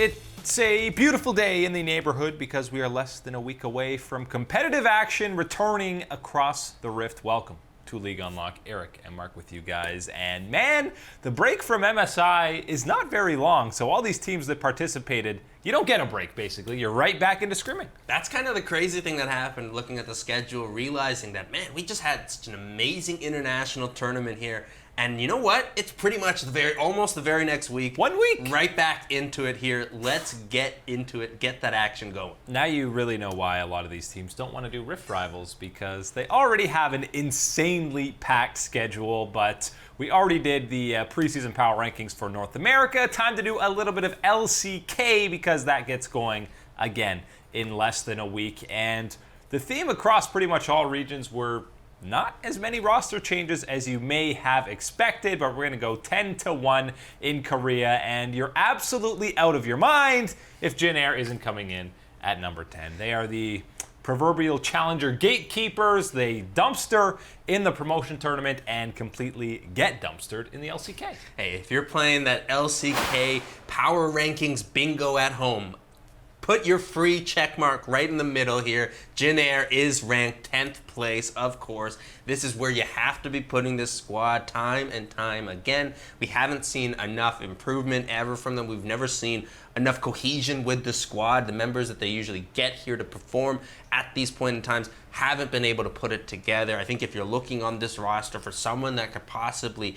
It's a beautiful day in the neighborhood because we are less than a week away from competitive action returning across the Rift. Welcome to League Unlock. Eric and Mark with you guys. And man, the break from MSI is not very long, so all these teams that participated, you don't get a break, basically. You're right back into scrimming. That's kind of the crazy thing that happened, looking at the schedule, realizing that, man, we just had such an amazing international tournament here. And you know what? It's pretty much almost the very next week. 1 week. Right back into it here. Let's get into it, get that action going. Now you really know why a lot of these teams don't want to do Rift Rivals, because they already have an insanely packed schedule, but we already did the Preseason Power Rankings for North America. Time to do a little bit of LCK because that gets going again in less than a week. And the theme across pretty much all regions were not as many roster changes as you may have expected, but we're going to go 10-1 in Korea, and you're absolutely out of your mind if Jin Air isn't coming in at number 10. They are the proverbial challenger gatekeepers. They dumpster in the promotion tournament and completely get dumpstered in the LCK. Hey, if you're playing that LCK Power Rankings bingo at home, put your free check mark right in the middle here. Jin Air is ranked 10th place, of course. This is where you have to be putting this squad time and time again. We haven't seen enough improvement ever from them. We've never seen enough cohesion with the squad. The members that they usually get here to perform at these point in times haven't been able to put it together. I think if you're looking on this roster for someone that could possibly,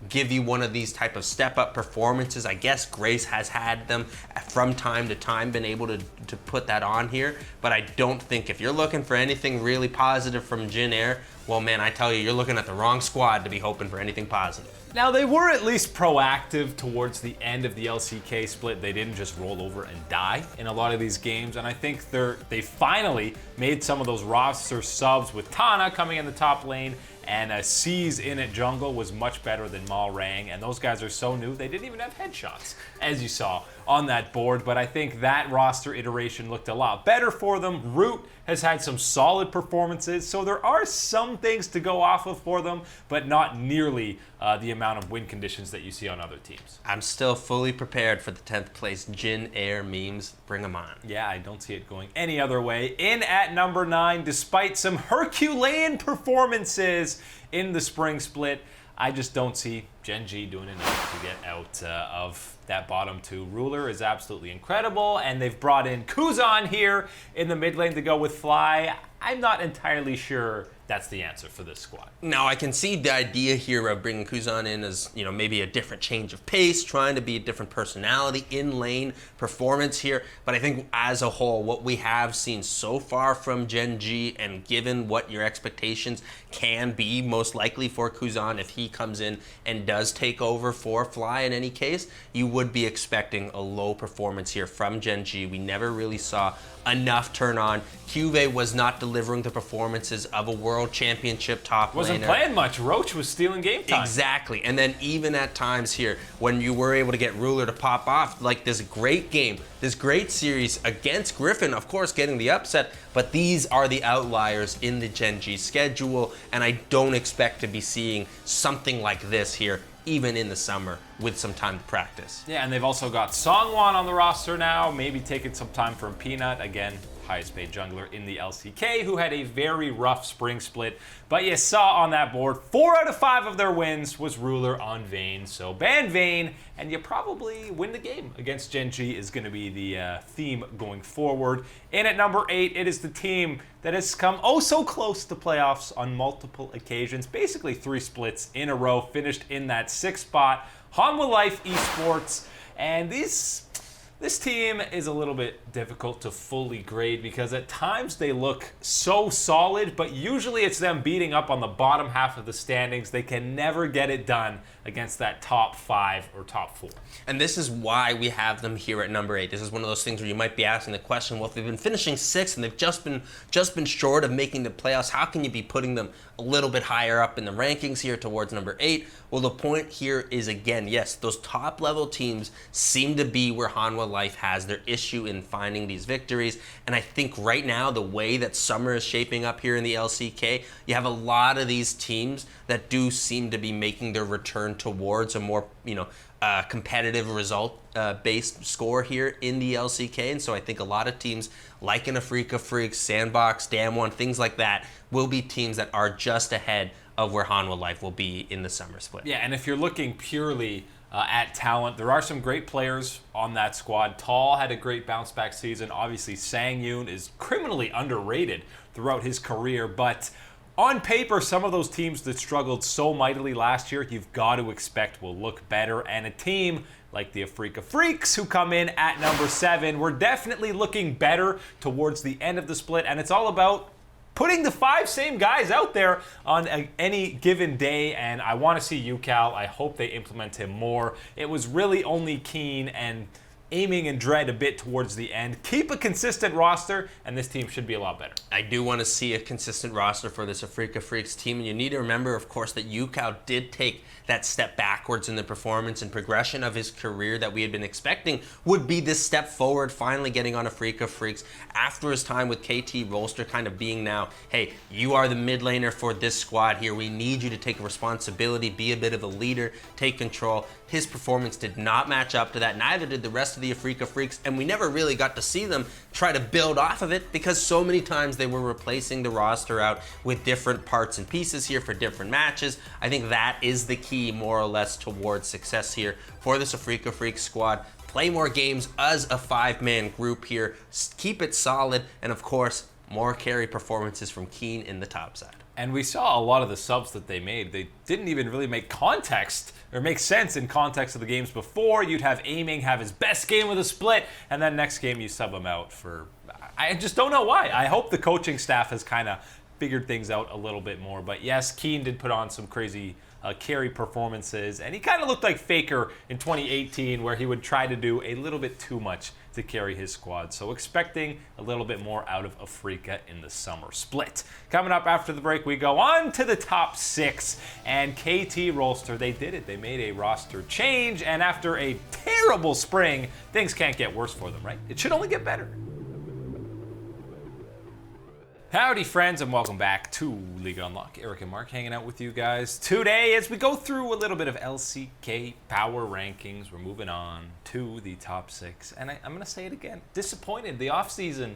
give you one of these type of step-up performances, I guess Grace has had them from time to time, been able to put that on here. But I don't think if you're looking for anything really positive from Jin Air, well, man, I tell you, you're looking at the wrong squad to be hoping for anything positive. Now, they were at least proactive towards the end of the LCK split. They didn't just roll over and die in a lot of these games, and I think they finally made some of those roster subs with Tana coming in the top lane, and C's in at jungle was much better than Malrang, and those guys are so new, they didn't even have headshots, as you saw on that board, but I think that roster iteration looked a lot better for them. Root has had some solid performances, so there are some things to go off of for them, but not nearly the amount of win conditions that you see on other teams. I'm still fully prepared for the 10th place Jin Air memes. Bring them on. Yeah, I don't see it going any other way. In at number 9, despite some Herculean performances in the spring split, I just don't see Gen G doing enough to get out of that bottom 2. Ruler is absolutely incredible, and they've brought in Kuzan here in the mid lane to go with Fly. I'm not entirely sure that's the answer for this squad. Now, I can see the idea here of bringing Kuzan in as, maybe a different change of pace, trying to be a different personality, in-lane performance here. But I think as a whole, what we have seen so far from Gen G, and given what your expectations can be most likely for Kuzan if he comes in and does take over for Fly in any case, you would be expecting a low performance here from Gen G. We never really saw enough turn on. Cuvee was not delivering the performances of a world championship top laner. Wasn't playing much. Roach was stealing game time. Exactly. And then even at times here, when you were able to get Ruler to pop off, like this great game, this great series against Griffin, of course, getting the upset, but these are the outliers in the Gen G schedule, and I don't expect to be seeing something like this here even in the summer with some time to practice. Yeah, and they've also got Songwon on the roster now, maybe taking some time from Peanut, again, highest paid jungler in the LCK, who had a very rough spring split. But you saw on that board, 4 out of 5 of their wins was Ruler on Vayne. So ban Vayne, and you probably win the game against Gen G is going to be the theme going forward. In at number 8, it is the team that has come oh so close to playoffs on multiple occasions. Basically 3 splits in a row, finished in that 6th spot. Hanwha Life eSports, and this team is a little bit difficult to fully grade because at times they look so solid, but usually it's them beating up on the bottom half of the standings. They can never get it done against that top 5 or top 4. And this is why we have them here at number 8. This is one of those things where you might be asking the question, well, if they've been finishing 6th and they've just been short of making the playoffs, how can you be putting them a little bit higher up in the rankings here towards number 8? Well, the point here is, again, yes, those top level teams seem to be where Hanwha Life has their issue in finding these victories. And I think right now, the way that summer is shaping up here in the LCK, you have a lot of these teams that do seem to be making their return towards a more, competitive result based score here in the LCK. And so I think a lot of teams like an Afrika Freaks, Sandbox, Damwon, things like that will be teams that are just ahead of where Hanwha Life will be in the summer split. Yeah, and if you're looking purely at talent, there are some great players on that squad. Tall had a great bounce back season. Obviously, Sang-yoon is criminally underrated throughout his career, but on paper, some of those teams that struggled so mightily last year, you've got to expect will look better. And a team like the Afrika Freaks, who come in at number 7, we're definitely looking better towards the end of the split. And it's all about putting the 5 same guys out there on any given day, and I want to see UCal. I hope they implement him more. It was really only Keen and aiming and Dread a bit towards the end. Keep a consistent roster, and this team should be a lot better. I do want to see a consistent roster for this Afrika Freaks team, and you need to remember, of course, that UCal did take that step backwards in the performance and progression of his career that we had been expecting would be this step forward, finally getting on Afrika Freaks after his time with KT Rolster kind of being now, hey, you are the mid laner for this squad here. We need you to take responsibility, be a bit of a leader, take control. His performance did not match up to that. Neither did the rest of the Afrika Freaks, and we never really got to see them try to build off of it because so many times they were replacing the roster out with different parts and pieces here for different matches. I think that is the key, more or less, towards success here for this Afrika Freaks squad. Play more games as a 5-man group here, keep it solid, and of course, more carry performances from Keen in the top side. And we saw a lot of the subs that they made. They didn't even really make context or make sense in context of the games before. You'd have Aiming have his best game with a split, and then next game you sub him out for... I just don't know why. I hope the coaching staff has kind of figured things out a little bit more. But yes, Keen did put on some crazy carry performances, and he kind of looked like Faker in 2018, where he would try to do a little bit too much to carry his squad. So expecting a little bit more out of Afrika in the summer split. Coming up after the break, we go on to the top 6, and KT Rolster, they did it. They made a roster change, and after a terrible spring, things can't get worse for them, right? It should only get better. Howdy friends, and welcome back to League Unlock. Eric and Mark hanging out with you guys today as we go through a little bit of LCK Power Rankings. We're moving on to the top 6, and I'm going to say it again. Disappointed. The offseason,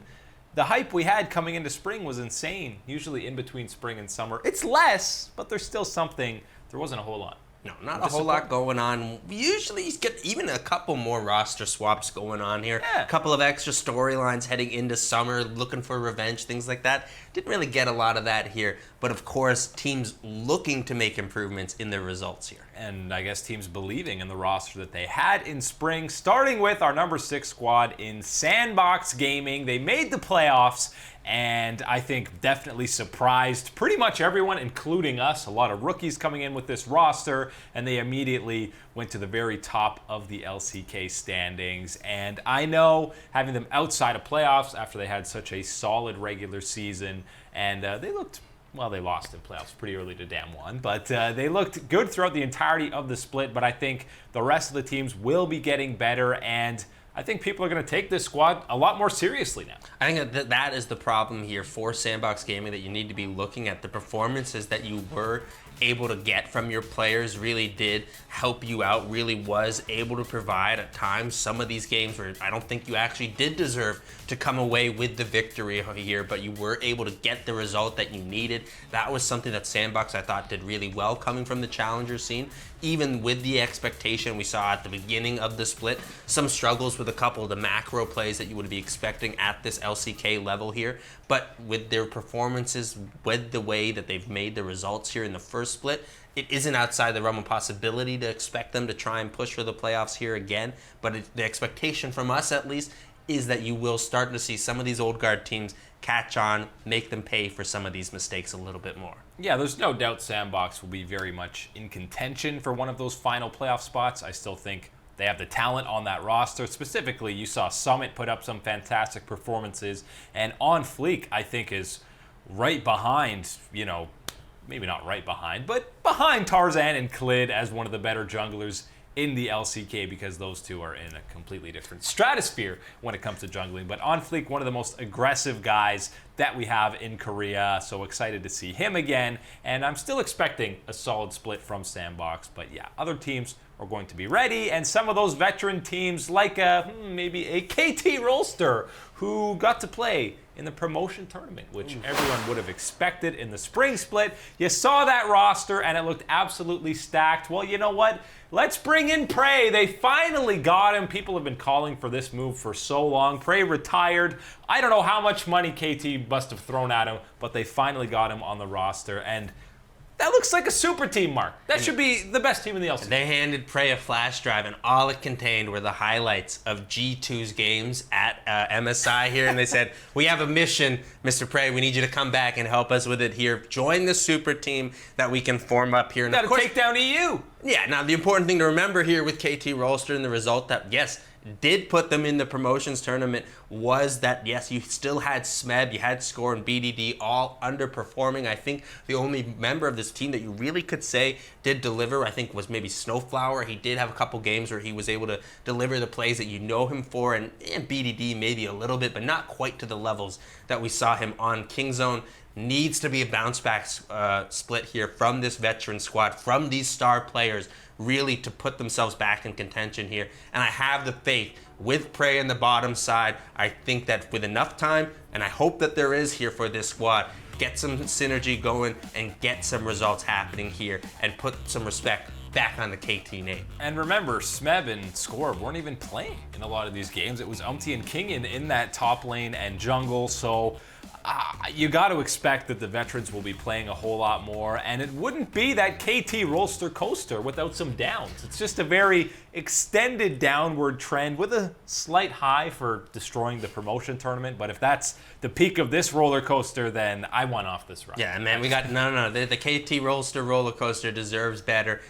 the hype we had coming into spring was insane. Usually in between spring and summer. It's less, but there's still something. There wasn't a whole lot. No, not a whole lot going on. We usually get even a couple more roster swaps going on here. Yeah. A couple of extra storylines heading into summer, looking for revenge, things like that. Didn't really get a lot of that here. But of course, teams looking to make improvements in their results here. And I guess teams believing in the roster that they had in spring, starting with our number 6 squad in Sandbox Gaming. They made the playoffs, and I think definitely surprised pretty much everyone, including us. A lot of rookies coming in with this roster, and they immediately went to the very top of the LCK standings. And I know having them outside of playoffs after they had such a solid regular season, and they looked... Well, they lost in playoffs pretty early to Damwon, but they looked good throughout the entirety of the split. But I think the rest of the teams will be getting better, and I think people are going to take this squad a lot more seriously now. I think that is the problem here for Sandbox Gaming, that you need to be looking at the performances that you were able to get from your players really did help you out, really was able to provide at times some of these games where I don't think you actually did deserve to come away with the victory here, but you were able to get the result that you needed. That was something that Sandbox, I thought, did really well coming from the challenger scene. Even with the expectation we saw at the beginning of the split, some struggles with a couple of the macro plays that you would be expecting at this LCK level here, but with their performances, with the way that they've made the results here in the first split, it isn't outside the realm of possibility to expect them to try and push for the playoffs here again, but the expectation from us at least is that you will start to see some of these old guard teams catch on, make them pay for some of these mistakes a little bit more. Yeah, there's no doubt Sandbox will be very much in contention for one of those final playoff spots. I still think they have the talent on that roster. Specifically, you saw Summit put up some fantastic performances, and On Fleek, I think, is right behind, maybe not right behind, but behind Tarzan and Klid as one of the better junglers in the LCK because those two are in a completely different stratosphere when it comes to jungling. But On Fleek, one of the most aggressive guys that we have in Korea, so excited to see him again. And I'm still expecting a solid split from Sandbox, but yeah, other teams are going to be ready, and some of those veteran teams like maybe a KT Rolster who got to play in the promotion tournament, which everyone would have expected in the spring split. You saw that roster and it looked absolutely stacked. Well, you know what? Let's bring in Prey. They finally got him. People have been calling for this move for so long. Prey retired. I don't know how much money KT must have thrown at him, but they finally got him on the roster, and that looks like a super team, Mark. That should be the best team in the LCK. They handed Prey a flash drive, and all it contained were the highlights of G2's games at MSI here. And they said, we have a mission, Mr. Prey. We need you to come back and help us with it here. Join the super team that we can form up here. And got to take down EU. Yeah, now the important thing to remember here with KT Rolster and the result that, yes, did put them in the promotions tournament was that, yes, you still had Smeb, you had Score and BDD all underperforming. I think the only member of this team that you really could say did deliver, I think, was maybe Snowflower. He did have a couple games where he was able to deliver the plays that you know him for, and BDD maybe a little bit, but not quite to the levels that we saw him on Kingzone. Needs to be a bounce back split here from this veteran squad, from these star players, really to put themselves back in contention here. And I have the faith with Prey in the bottom side. I think that with enough time, and I hope that there is here for this squad, get some synergy going and get some results happening here and put some respect back on the KT name. And remember, Smeb and Score weren't even playing in a lot of these games. It was Umti and Kingin in that top lane and jungle, so you got to expect that the veterans will be playing a whole lot more, and it wouldn't be that KT roller coaster without some downs. It's just a very extended downward trend with a slight high for destroying the promotion tournament. But if that's the peak of this roller coaster, then I want off this ride. Yeah, man, we got no. The KT roller coaster deserves better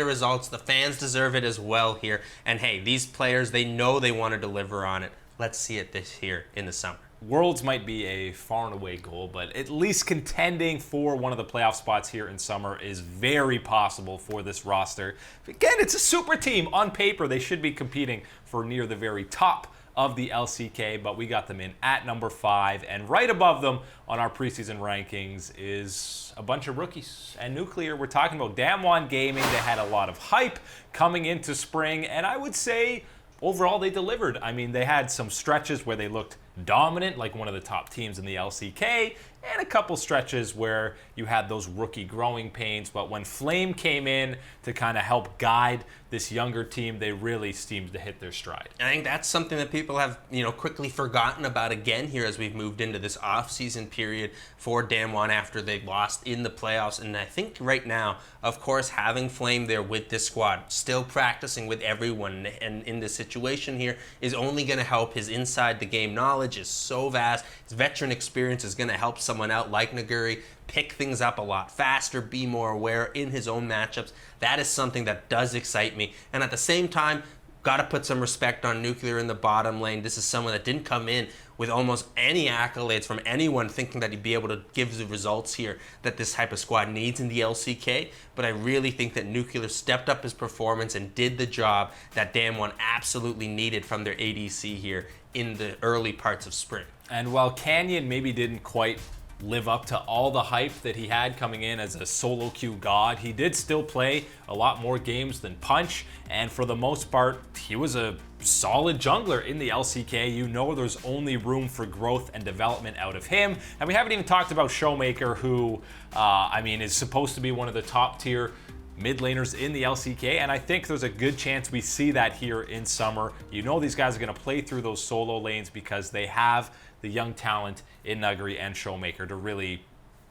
results. The fans deserve it as well here. And hey, these players, they know they want to deliver on it. Let's see it this here in the summer. Worlds might be a far and away goal, but at least contending for one of the playoff spots here in summer is very possible for this roster. Again, it's a super team. On paper, they should be competing for near the very top of the LCK, but we got them in at number 5, and right above them on our preseason rankings is a bunch of rookies. And Nuclear, we're talking about Damwon Gaming. They had a lot of hype coming into spring, and I would say overall they delivered. I mean, they had some stretches where they looked dominant, like one of the top teams in the LCK, and a couple stretches where you had those rookie growing pains. But when Flame came in to kind of help guide this younger team, they really seemed to hit their stride. I think that's something that people have, quickly forgotten about again here as we've moved into this off-season period for Damwon after they lost in the playoffs. And I think right now, of course, having Flame there with this squad, still practicing with everyone, and in this situation here is only going to help. His inside the game knowledge is so vast. His veteran experience is going to help someone out like Naguri pick things up a lot faster, be more aware in his own matchups. That is something that does excite me. And at the same time, got to put some respect on Nuclear in the bottom lane. This is someone that didn't come in with almost any accolades from anyone thinking that he'd be able to give the results here that this type of squad needs in the LCK. But I really think that Nuclear stepped up his performance and did the job that Damwon absolutely needed from their ADC here in the early parts of spring. And while Canyon maybe didn't quite live up to all the hype that he had coming in as a solo queue god, he did still play a lot more games than Punch, and for the most part, he was a solid jungler in the LCK. You know there's only room for growth and development out of him. And we haven't even talked about Showmaker, who, is supposed to be one of the top tier mid laners in the LCK, and I think there's a good chance we see that here in summer. You know these guys are going to play through those solo lanes because they have the young talent in Nuguri and Showmaker to really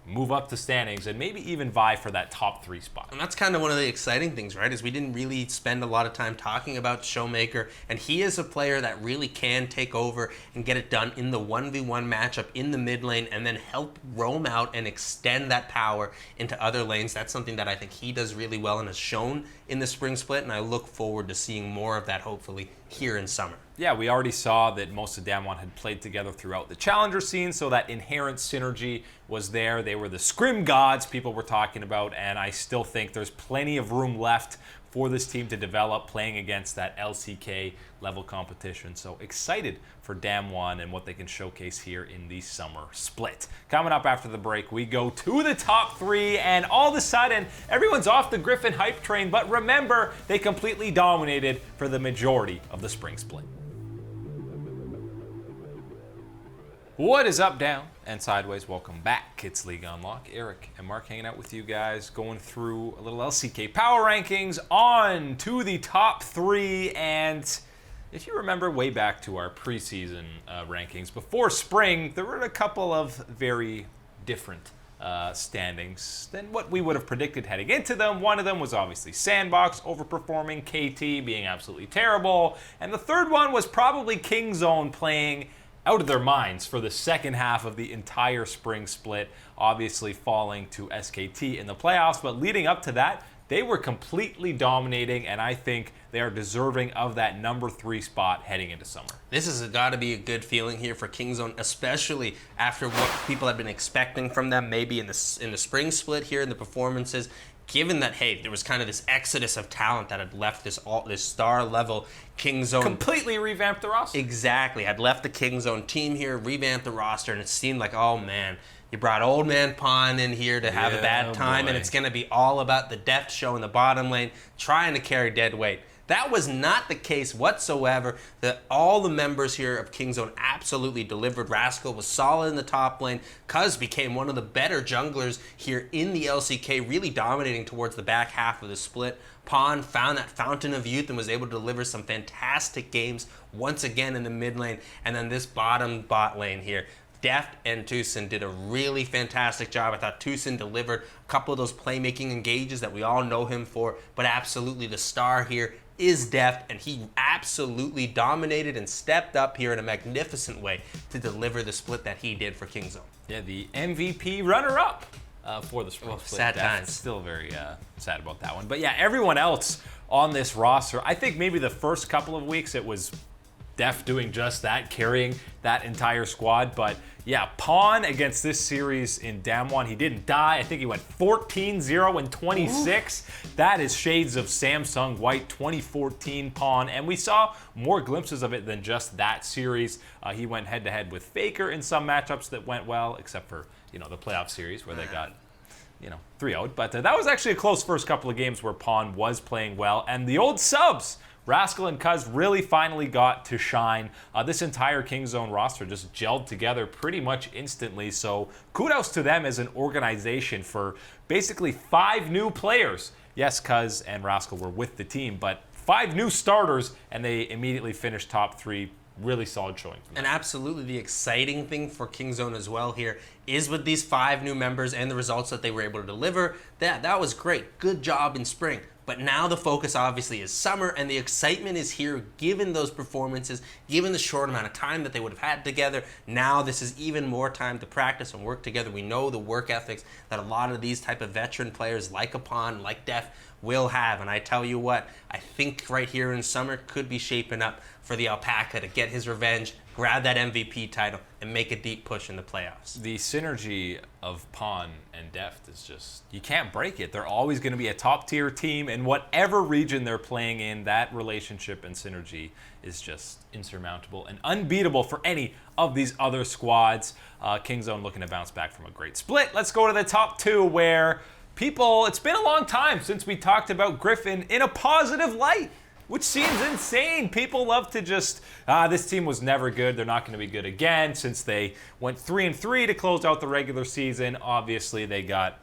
move up the standings and maybe even vie for that top 3 spot. And that's kind of one of the exciting things, right? Is we didn't really spend a lot of time talking about Showmaker, and he is a player that really can take over and get it done in the 1v1 matchup in the mid lane and then help roam out and extend that power into other lanes. That's something that I think he does really well and has shown in the spring split, and I look forward to seeing more of that hopefully here in summer. Yeah, we already saw that most of Damwon had played together throughout the challenger scene, so that inherent synergy was there. They were the scrim gods people were talking about, and I still think there's plenty of room left for this team to develop playing against that LCK level competition. So excited for Damwon and what they can showcase here in the summer split. Coming up after the break, we go to the top 3, and all of a sudden, everyone's off the Griffin hype train, but remember, they completely dominated for the majority of the spring split. What is up, down, and sideways? Welcome back. It's League Unlock. Eric and Mark hanging out with you guys, going through a little LCK Power Rankings, on to the top 3. And if you remember way back to our preseason rankings, before spring, there were a couple of very different standings than what we would have predicted heading into them. One of them was obviously Sandbox overperforming, KT being absolutely terrible, and the third one was probably Kingzone playing out of their minds for the second half of the entire spring split, obviously falling to SKT in the playoffs. But leading up to that, they were completely dominating, and I think they are deserving of that number 3 spot heading into summer. This has got to be a good feeling here for Kingzone, especially after what people have been expecting from them, maybe in the spring split here in the performances. Given that, hey, there was kind of this exodus of talent that had left this star-level Kingzone. Completely revamped the roster. Exactly. Had left the Kingzone team here, revamped the roster, and it seemed like, oh, man, you brought old man Pawn in here to have a bad time, and it's going to be all about the Deft show in the bottom lane, trying to carry dead weight. That was not the case whatsoever. All the members here of Kingzone absolutely delivered. Rascal was solid in the top lane. Cuz became one of the better junglers here in the LCK, really dominating towards the back half of the split. Pawn found that fountain of youth and was able to deliver some fantastic games once again in the mid lane. And then this bottom bot lane here, Deft and Tucson did a really fantastic job. I thought Tucson delivered a couple of those playmaking engages that we all know him for, but absolutely the star here is Deft, and he absolutely dominated and stepped up here in a magnificent way to deliver the split that he did for Kingzone. Yeah, the MVP runner-up for the split. Sad times. Still very sad about that one. But yeah, everyone else on this roster, I think maybe the first couple of weeks it was Deft doing just that, carrying that entire squad. But yeah, Pawn against this series in Damwon, he didn't die. I think he went 14-0 and 26. Ooh. That is shades of Samsung White 2014 Pawn. And we saw more glimpses of it than just that series. He went head-to-head with Faker in some matchups that went well, except for, the playoff series where they got 3-0'd. But that was actually a close first couple of games where Pawn was playing well. And the old subs, Rascal and Cuz, really finally got to shine. This entire Kingzone roster just gelled together pretty much instantly. So kudos to them as an organization for basically 5 new players. Yes, Cuz and Rascal were with the team, but 5 new starters, and they immediately finished top 3. Really solid showing. And absolutely the exciting thing for Kingzone as well here is with these 5 new members and the results that they were able to deliver. That was great. Good job in spring. But now the focus obviously is summer, and the excitement is here given those performances, given the short amount of time that they would have had together. Now this is even more time to practice and work together. We know the work ethics that a lot of these type of veteran players like Apon, like Def, will have. And I tell you what, I think right here in summer could be shaping up for the Alpaca to get his revenge, grab that MVP title, and make a deep push in the playoffs. The synergy of Pawn and Deft is just, you can't break it. They're always going to be a top-tier team, and whatever region they're playing in, that relationship and synergy is just insurmountable and unbeatable for any of these other squads. Kingzone looking to bounce back from a great split. Let's go to the top 2, where it's been a long time since we talked about Griffin in a positive light, which seems insane. People love to just, this team was never good. They're not going to be good again. Since they went 3-3 to close out the regular season, obviously they got,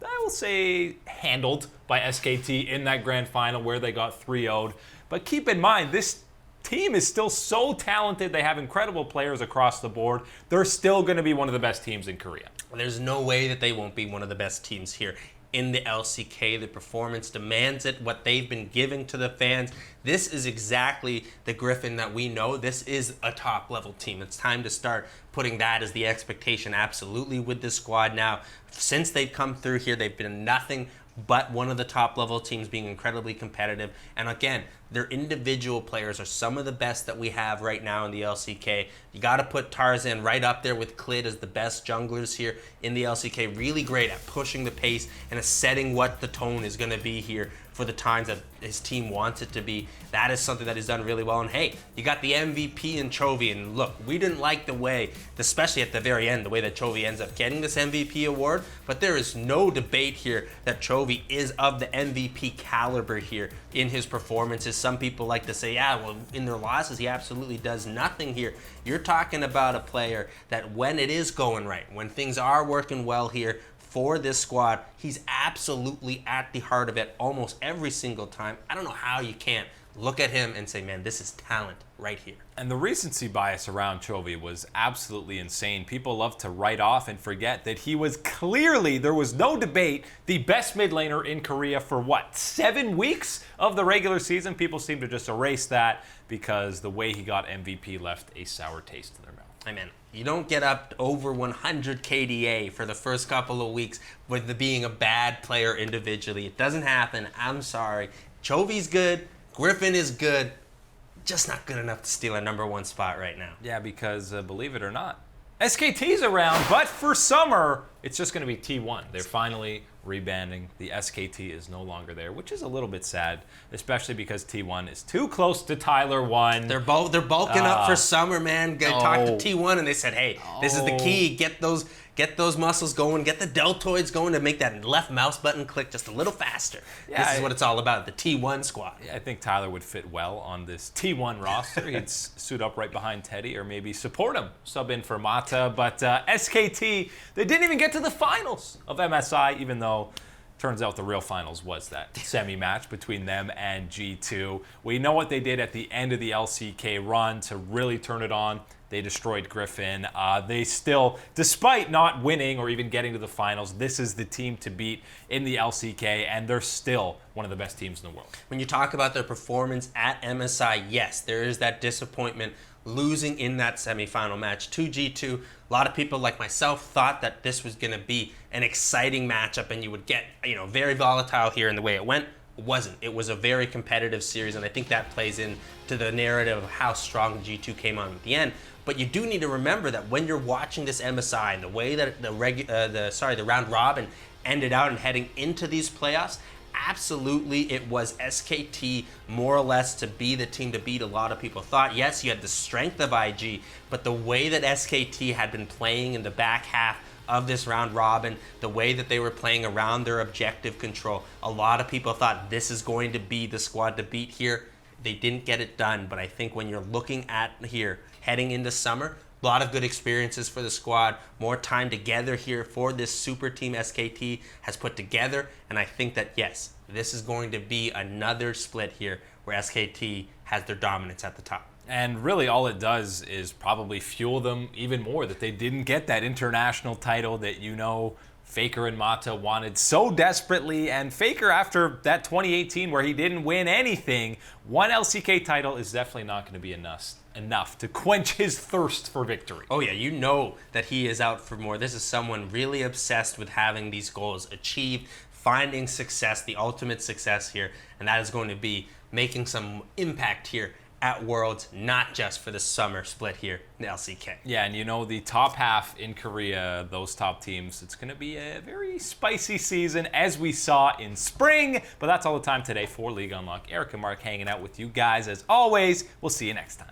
I will say, handled by SKT in that grand final where they got 3-0'd. But keep in mind, this team is still so talented. They have incredible players across the board. They're still going to be one of the best teams in Korea. There's no way that they won't be one of the best teams here in the LCK. The performance demands it, what they've been giving to the fans. This is exactly the Griffin that we know. This is a top-level team. It's time to start putting that as the expectation absolutely with this squad now. Since they've come through here, they've been nothing but one of the top level teams being incredibly competitive. And again, their individual players are some of the best that we have right now in the LCK. You got to put Tarzan right up there with Klid as the best junglers here in the LCK. Really great at pushing the pace and setting what the tone is going to be here for the times that his team wants it to be. That is something that he's done really well. And hey, you got the MVP in Chovy. And look, we didn't like the way, especially at the very end, the way that Chovy ends up getting this MVP award. But there is no debate here that Chovy is of the MVP caliber here in his performances. Some people like to say, yeah, well, in their losses, he absolutely does nothing here. You're talking about a player that when it is going right, when things are working well here, for this squad, he's absolutely at the heart of it almost every single time. I don't know how you can't look at him and say, man, this is talent right here. And the recency bias around Chovy was absolutely insane. People love to write off and forget that he was clearly, there was no debate, the best mid laner in Korea for what, 7 weeks of the regular season? People seem to just erase that because the way he got MVP left a sour taste in their mouth. I mean, you don't get up over 100 KDA for the first couple of weeks with being a bad player individually. It doesn't happen. I'm sorry. Chovy's good. Griffin is good. Just not good enough to steal a #1 spot right now. Yeah, because believe it or not, SKT's around, but for summer, it's just going to be T1. They're finally rebanding. The SKT is no longer there, which is a little bit sad, especially because T1 is too close to Tyler 1. They're bulking up for summer, man. Talk to T1 and they said, hey, this is the key. Get those muscles going. Get the deltoids going to make that left mouse button click just a little faster. Yeah, this is what it's all about, the T1 squad. Yeah, I think Tyler would fit well on this T1 roster. He'd suit up right behind Teddy or maybe support him, sub in for Mata. But SKT, they didn't even get to the finals of MSI, even though turns out the real finals was that semi-match between them and G2. We know what they did at the end of the LCK run to really turn it on. They destroyed Griffin. They still, despite not winning or even getting to the finals, this is the team to beat in the LCK, and they're still one of the best teams in the world. When you talk about their performance at MSI, yes, there is that disappointment losing in that semifinal match to G2. A lot of people like myself thought that this was going to be an exciting matchup and you would get, very volatile here in the way it went. It wasn't. It was a very competitive series, and I think that plays into the narrative of how strong G2 came on at the end. But you do need to remember that when you're watching this MSI and the way that the round robin ended out and heading into these playoffs, absolutely it was SKT more or less to be the team to beat. A lot of people thought, yes, you had the strength of IG, but the way that SKT had been playing in the back half of this round robin, the way that they were playing around their objective control, a lot of people thought this is going to be the squad to beat here. They didn't get it done, but I think when you're looking at here, heading into summer, a lot of good experiences for the squad, more time together here for this super team SKT has put together, and I think that, yes, this is going to be another split here where SKT has their dominance at the top. And really all it does is probably fuel them even more that they didn't get that international title that Faker and Mata wanted so desperately. And Faker, after that 2018 where he didn't win anything, one LCK title is definitely not going to be enough to quench his thirst for victory. Oh yeah, you know that he is out for more. This is someone really obsessed with having these goals achieved, finding success, the ultimate success here, and that is going to be making some impact here at Worlds, not just for the summer split here in the LCK. Yeah, and the top half in Korea, those top teams, it's going to be a very spicy season as we saw in spring. But that's all the time today for League Unlock. Eric and Mark hanging out with you guys as always. We'll see you next time.